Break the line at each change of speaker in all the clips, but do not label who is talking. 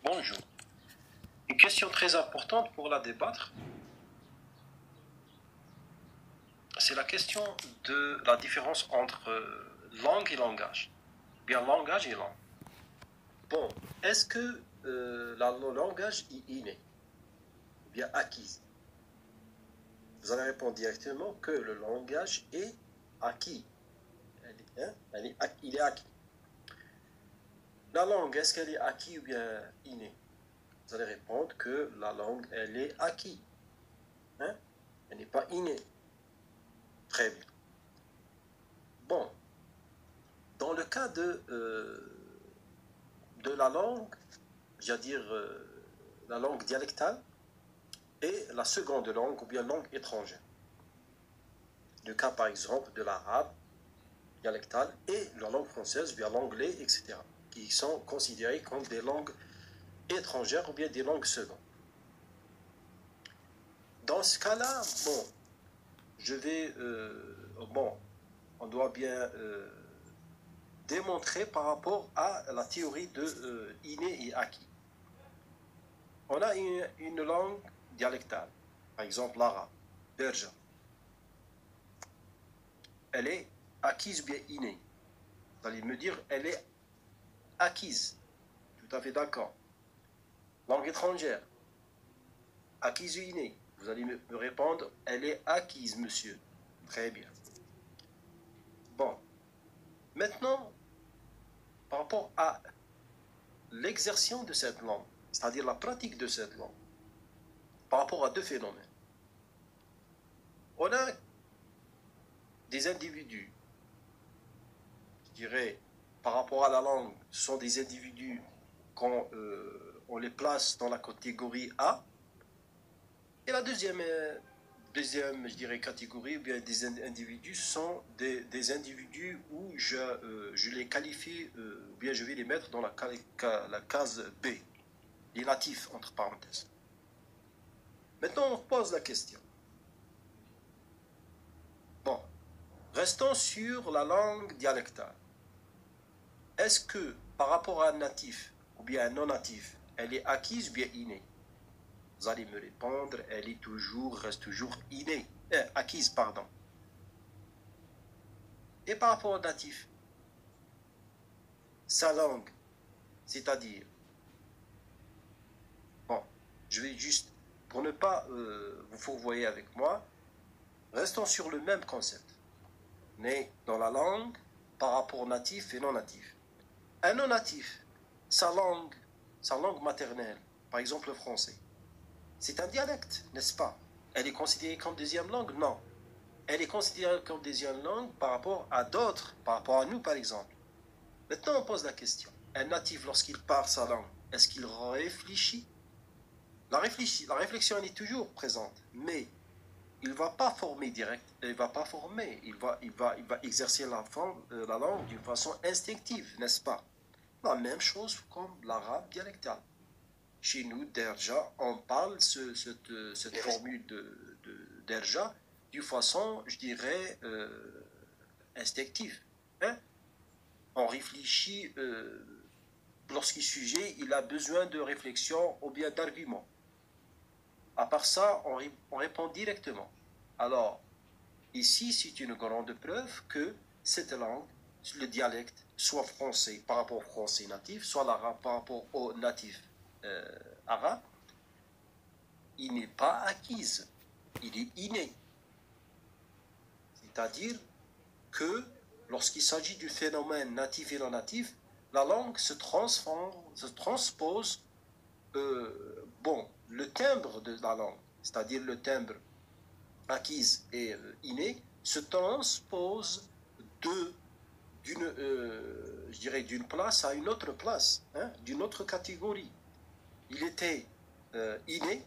Bonjour. Une question très importante pour la débattre, c'est la question de la différence entre langue et langage. Bien, langage et langue. Bon, est-ce que le langage est inné ou bien acquis? Vous allez répondre directement que le langage est acquis. Il est acquis. La langue, est-ce qu'elle est acquis ou bien innée? Vous allez répondre que la langue, elle est acquis. Hein? Elle n'est pas innée. Très bien. Bon, dans le cas de la langue, c'est-à-dire la langue dialectale et la seconde langue ou bien langue étrangère. Le cas par exemple de l'arabe dialectal et la langue française, bien l'anglais, etc., qui sont considérées comme des langues étrangères ou bien des langues secondes. Dans ce cas-là, bon, on doit bien démontrer par rapport à la théorie de inné et acquis. On a une langue dialectale, par exemple l'arabe, Berja. Elle est acquise ou bien innée? Vous allez me dire, elle est acquise. Tout à fait d'accord. Langue étrangère, acquise ou innée? Vous allez me répondre, elle est acquise, monsieur. Très bien. Bon. Maintenant, par rapport à l'exercice de cette langue, c'est-à-dire la pratique de cette langue, par rapport à deux phénomènes. On a des individus, je dirais, par rapport à la langue, ce sont des individus qu'on on les place dans la catégorie A. Et la deuxième, je dirais, catégorie, ou bien des individus, sont des individus où je les qualifie, ou bien je vais les mettre dans la case B, les natifs, entre parenthèses. Maintenant, on pose la question. Bon, restons sur la langue dialectale. Est-ce que, par rapport à un natif, ou bien un non-natif, elle est acquise ou bien innée? Vous allez me répondre, elle est reste toujours innée, acquise, pardon. Et par rapport au natif, sa langue, c'est-à-dire, bon, je vais juste, pour ne pas vous fourvoyer avec moi, restons sur le même concept, mais dans la langue, par rapport au natif et non-natif. Un non-natif, sa langue maternelle, par exemple le français, c'est un dialecte, n'est-ce pas? Elle est considérée comme deuxième langue? Non. Elle est considérée comme deuxième langue par rapport à d'autres, par rapport à nous par exemple. Maintenant on pose la question. Un natif, lorsqu'il parle sa langue, est-ce qu'il réfléchit? La réflexion elle est toujours présente, mais il ne va pas former direct, il va pas former, il va exercer la langue d'une façon instinctive, n'est-ce pas? La même chose comme l'arabe dialectal. Chez nous, Derja, on parle cette formule de Derja d'une façon, je dirais, instinctive. Hein? On réfléchit, lorsqu'il sujet, il a besoin de réflexion ou bien d'argument. À part ça, on répond directement. Alors, ici, c'est une grande preuve que cette langue, le dialecte, soit français par rapport au français natif, soit l'arabe par rapport au natif arabe, il n'est pas acquise, il est inné. C'est-à-dire que lorsqu'il s'agit du phénomène natif et non natif, la langue se transpose, le timbre de la langue, c'est-à-dire le timbre acquise et inné, se transpose je dirais, d'une place à une autre place, hein, d'une autre catégorie. Il était inné,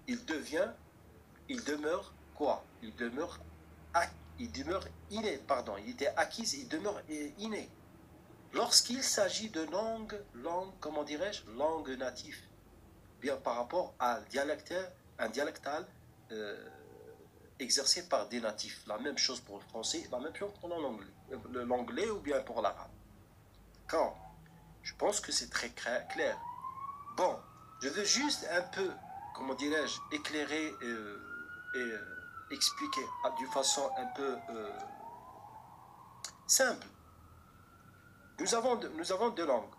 il demeure quoi? Il demeure inné, pardon. Il était acquis, il demeure inné. Lorsqu'il s'agit de langue, comment dirais-je, langue native, bien par rapport à un dialectal exercé par des natifs. La même chose pour le français, la même chose pour l'anglais ou bien pour l'arabe. Quand je pense que c'est très clair. Bon, je veux juste un peu, comment dirais-je, éclairer et expliquer d'une façon un peu simple. Nous avons deux langues.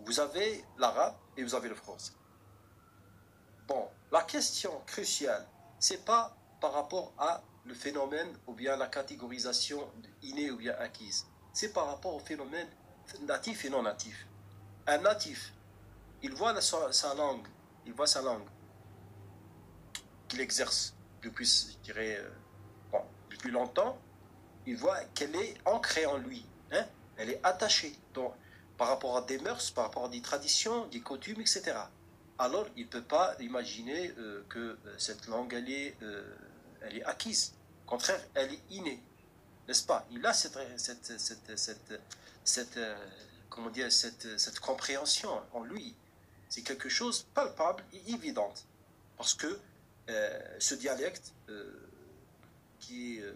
Vous avez l'arabe et vous avez le français. Bon, la question cruciale, c'est pas par rapport à le phénomène ou bien la catégorisation innée ou bien acquise. C'est par rapport au phénomène natif et non natif. Un natif, il voit sa langue, il voit sa langue qu'il exerce depuis, je dirais, bon, depuis longtemps, il voit qu'elle est ancrée en lui, hein? Elle est attachée donc, par rapport à des mœurs, par rapport à des traditions, des coutumes, etc. Alors, il ne peut pas imaginer que cette langue, elle est acquise. Au contraire, elle est innée, n'est-ce pas? Il a comment dire, cette compréhension en lui. C'est quelque chose de palpable et évident. Parce que ce dialecte qui, euh,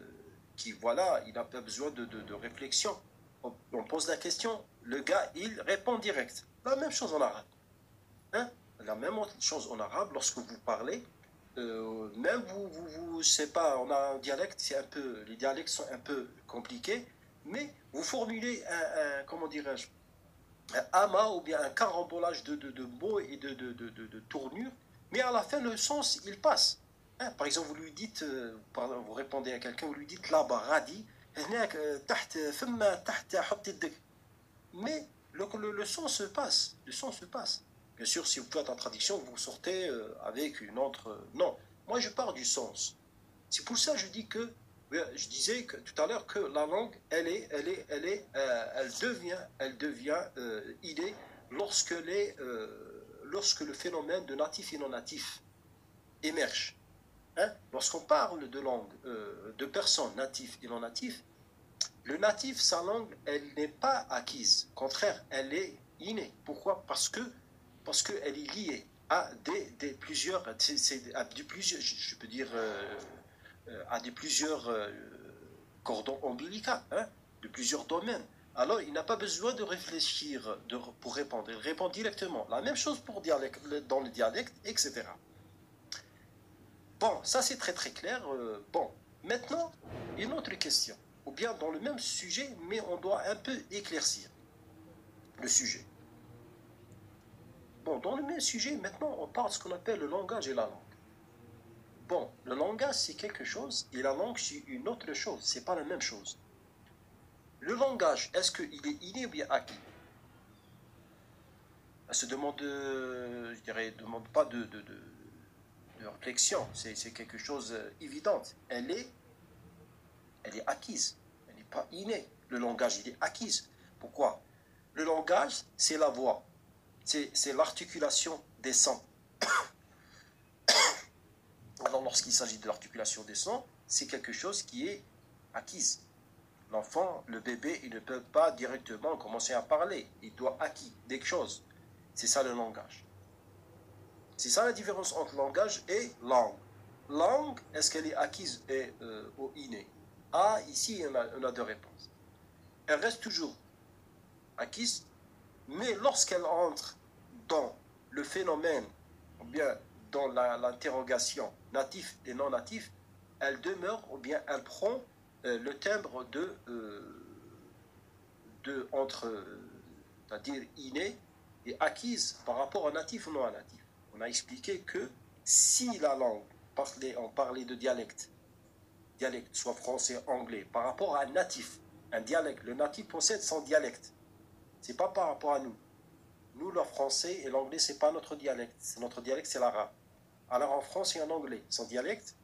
qui, voilà, il n'a pas besoin de réflexion. On pose la question, le gars, il répond direct. La même chose en arabe. Hein? La même chose en arabe, lorsque vous parlez, même je sais pas, on a un dialecte, c'est un peu, les dialectes sont un peu compliqués, mais vous formulez comment dirais-je, un amas ou bien un carambolage de mots et de tournures, mais à la fin, le sens, il passe. Hein, par exemple, vous lui dites, vous répondez à quelqu'un, vous lui dites là-bas, radis, mais le son se passe. Le son se passe. Bien sûr, si vous faites la traduction, vous sortez avec une autre. Non, moi je pars du sens. C'est pour ça que je dis que je disais que, tout à l'heure que la langue, elle devient idée lorsque le phénomène de natif et non natif émerge. Hein? Lorsqu'on parle de langue de personnes natifs et non natifs, le natif, sa langue, elle n'est pas acquise. Au contraire, elle est innée. Pourquoi? Parce qu'elle est liée à plusieurs, je peux dire, à des plusieurs cordons ombilicaux, hein, de plusieurs domaines. Alors, il n'a pas besoin de réfléchir pour répondre. Il répond directement. La même chose pour dans le dialecte, etc. Bon, ça c'est très très clair. Bon, maintenant, une autre question. Ou bien dans le même sujet, mais on doit un peu éclaircir le sujet. Bon, dans le même sujet, maintenant, on parle de ce qu'on appelle le langage et la langue. Bon, le langage, c'est quelque chose, et la langue, c'est une autre chose. C'est pas la même chose. Le langage, est-ce qu'il est inné ou bien acquis? Elle se demande, je dirais, demande pas de réflexion. C'est quelque chose d'évident. Elle est acquise. Elle n'est pas innée. Le langage, il est acquis. Pourquoi? Le langage, c'est la voix. C'est l'articulation des sons. Alors, lorsqu'il s'agit de l'articulation des sons, c'est quelque chose qui est acquise. L'enfant, le bébé, il ne peut pas directement commencer à parler. Il doit acquis quelque chose. C'est ça le langage. C'est ça la différence entre langage et langue. Langue, est-ce qu'elle est acquise ou innée? Ah, ici, on a deux réponses. Elle reste toujours acquise, mais lorsqu'elle entre dans le phénomène, ou bien dans l'interrogation natif et non natif, elle demeure, ou bien elle prend le timbre entre, c'est-à-dire inné et acquise par rapport à natif ou non à natif. On a expliqué que si la langue, on parlait de dialecte, soit français, anglais, par rapport à un natif, un dialecte, le natif possède son dialecte. C'est pas par rapport à nous. Nous, le français et l'anglais, c'est pas notre dialecte. Notre dialecte, c'est l'arabe. Alors en France et en anglais, son dialecte,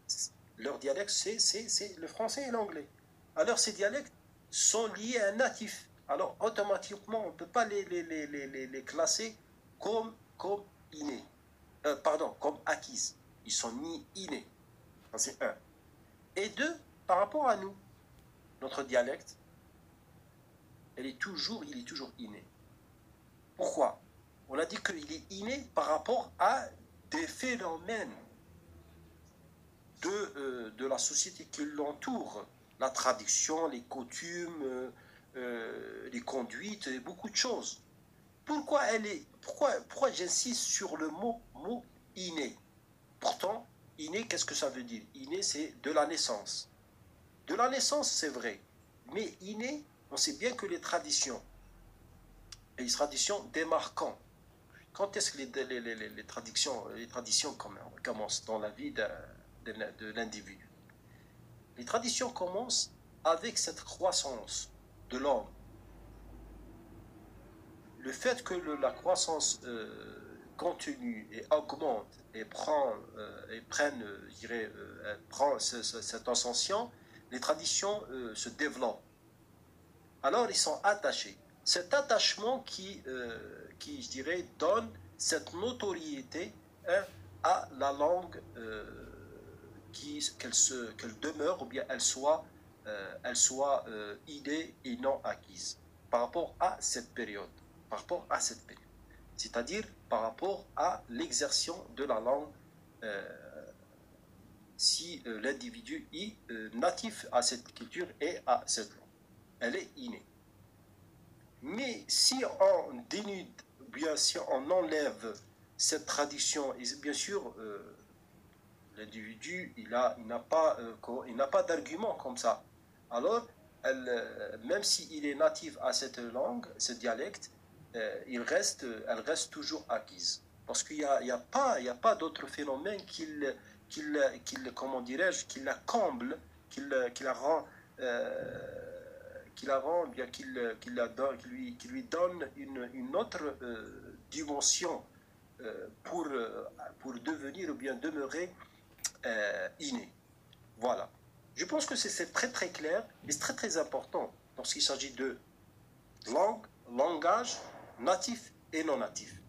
leur dialecte, c'est le français et l'anglais. Alors ces dialectes sont liés à un natif. Alors automatiquement, on ne peut pas les classer comme innés. Pardon, comme acquises. Ils sont ni innés. C'est un. Et deux, par rapport à nous, notre dialecte, il est toujours inné. Pourquoi? On a dit qu'il est inné par rapport à des phénomènes de la société qui l'entoure. La tradition, les coutumes, les conduites, et beaucoup de choses. Pourquoi j'insiste sur le mot inné? Pourtant, inné, qu'est-ce que ça veut dire? Inné, c'est de la naissance. De la naissance, c'est vrai. Mais inné, on sait bien que les traditions démarquant, quand est-ce que les traditions commencent dans la vie de l'individu? Les traditions commencent avec cette croissance de l'homme. Le fait que la croissance continue et augmente et prend cette ascension, les traditions se développent. Alors ils sont attachés. Cet attachement qui je dirais, donne cette notoriété, hein, à la langue, qu'elle demeure ou bien elle soit innée et non acquise par rapport à cette période. C'est-à-dire par rapport à l'exercice de la langue, si l'individu est natif à cette culture et à cette langue. Elle est innée. Mais si on dénude, bien si on enlève cette tradition, et bien sûr, l'individu, il n'a pas d'argument comme ça. Alors, même s'il est natif à cette langue, ce dialecte, elle reste toujours acquise. Parce qu'il n'y a pas d'autre phénomène comment dirais-je, qui la comble, qui la rend, bien qui lui donne une autre dimension pour devenir ou bien demeurer inné. Voilà. Je pense que c'est très très clair et c'est très très important lorsqu'il s'agit de langue, langage, natif et non natif.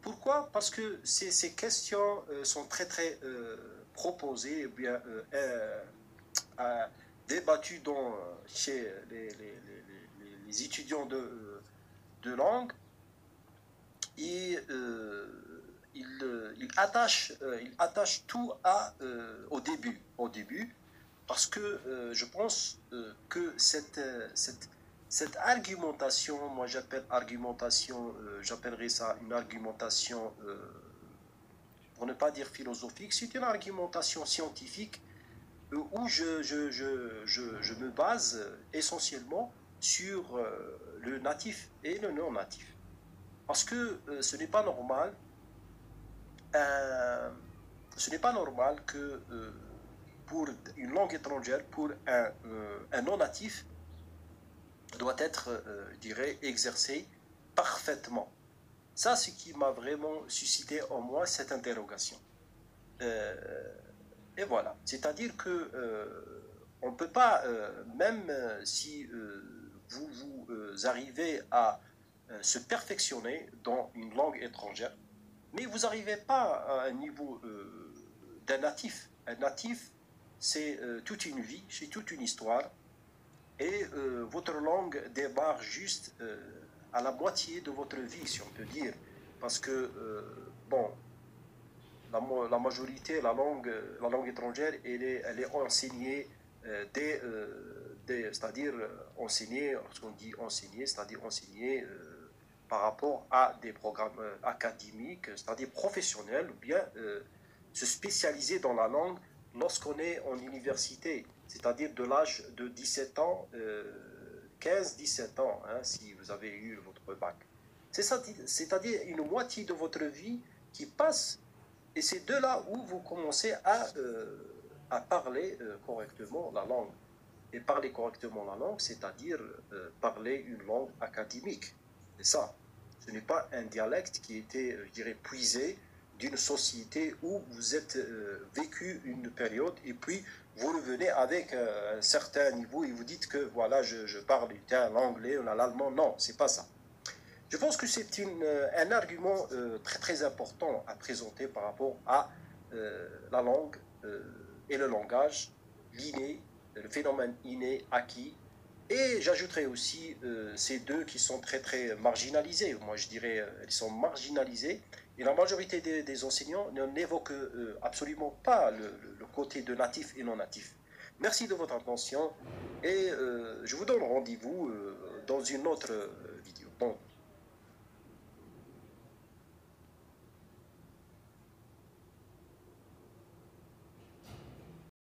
Pourquoi? Parce que ces questions sont très très proposées, ou bien débattues chez les étudiants de langue, et il attache tout au début. Parce que je pense que cette argumentation, moi j'appellerais ça une argumentation, pour ne pas dire philosophique, c'est une argumentation scientifique où je me base essentiellement sur le natif et le non natif. Parce que ce n'est pas normal que pour une langue étrangère, pour un non-natif, doit être, je dirais, exercé parfaitement. Ça, c'est ce qui m'a vraiment suscité en moi cette interrogation. Et voilà. C'est-à-dire que on ne peut pas, même si vous arrivez à se perfectionner dans une langue étrangère, mais vous n'arrivez pas à un niveau d'un natif. Un natif, c'est toute une vie, c'est toute une histoire, et votre langue démarre juste à la moitié de votre vie, si on peut dire, parce que, bon, la majorité, la langue étrangère, elle est enseignée c'est-à-dire enseignée, lorsqu'on dit enseigner, c'est-à-dire enseigner par rapport à des programmes académiques, c'est-à-dire professionnels, ou bien se spécialiser dans la langue lorsqu'on est en université, c'est-à-dire de l'âge de 17 ans, 15-17 ans, hein, si vous avez eu votre bac. C'est-à-dire une moitié de votre vie qui passe, et c'est de là où vous commencez à parler correctement la langue. Et parler correctement la langue, c'est-à-dire parler une langue académique. C'est ça. Ce n'est pas un dialecte qui était, je dirais, puisé d'une société où vous êtes vécu une période et puis vous revenez avec un certain niveau et vous dites que voilà, je parle l'anglais ou l'allemand. Non, c'est pas ça. Je pense que c'est un argument très très important à présenter par rapport à la langue et le langage, l'inné, le phénomène inné, acquis, et j'ajouterais aussi ces deux qui sont très très marginalisés. Moi je dirais ils sont marginalisés, et la majorité des enseignants n'évoquent absolument pas le côté de natif et non natif. Merci de votre attention, et je vous donne rendez-vous dans une autre vidéo. Bon,